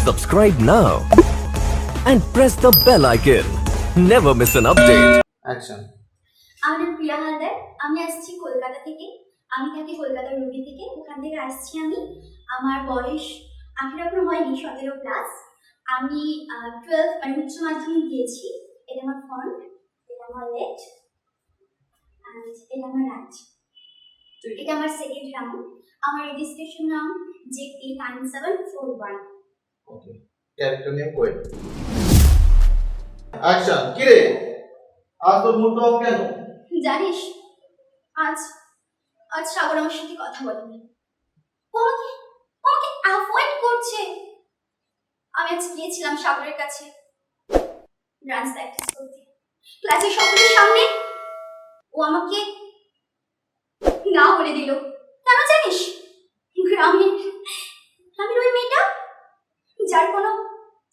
Subscribe now and press the bell icon. Never miss an update. Action. আমার নাম প্রিয়া হালদার। আমি আসছি কলকাতা থেকে। আমি থাকি কলকাতার রুবি থেকে। ওখান থেকে আসছি আমি। আমার বয়স 18 এখনো হয়নি, 17+। আমি 12 মানে উচ্চ মাধ্যমিক দিয়েছি। এটা আমার ফ্রন্ট, এটা আমার লেফট, এন্ড এটা আমার রাইট। এটা আমার সেকেন্ড রাউন্ড। আমার রেজিস্ট্রেশন নাম JP9741। Okay. Character name Koel. Action. কিরে আজ তোর মুড অফ কেন? জানিস, আজ সাগর আমার সাথে কথা বলেনি। ও আমাকে অ্যাভয়েড করছে। আমি আজ গিয়েছিলাম সাগরের কাছে ডান্স প্র্যাকটিস করতে, ক্লাসের সকলের সামনে। ও আমাকে না বলে দিল। কেন জানিস? গ্রামের ওই মেয়েটা, যার কোনো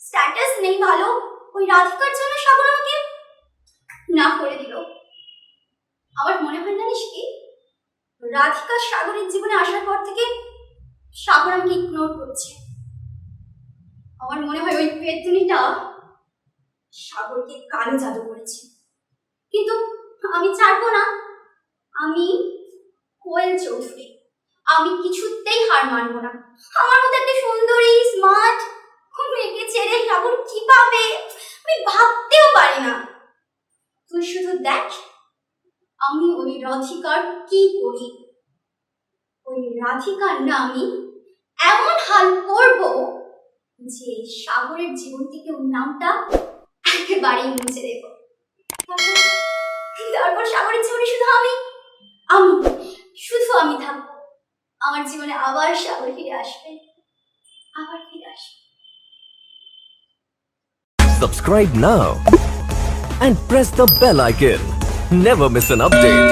স্ট্যাটাস নেই ভালো, ওই রাধিকার জন্য সাগর আমাকে না করে দিল। আমার মনে হয় জানিস কি, রাধিকা সাগরের জীবনে আসার পর থেকে সাগর আমাকে ইগনোর করছে। আমার মনে হয় ওই পেতনিটা সাগরকে কালো জাদু করেছে। কিন্তু আমি ছাড়বো না। আমি কোয়েল চৌধুরী, আমি কিছুতেই হার মানবো না। আমার মতো একটা সুন্দরী স্মার্ট মেয়েকে ছেড়ে সাগর কিভাবে, আমি ভাবতেও পারি না। তুই শুধু দেখ আমি ওই রাধিকার কি করি। ওই রাধিকার না আমি এমন হাল করব যে সাগরের জীবন থেকে ওর নামটা একেবারেই মুছে দেব। তারপর সাগরের জীবনে শুধু আমি থাকবো। আমার জীবনে আবার সাগর ফিরে আসবে, আবার ফিরে আসবে। Subscribe now and press the bell icon. Never miss an update.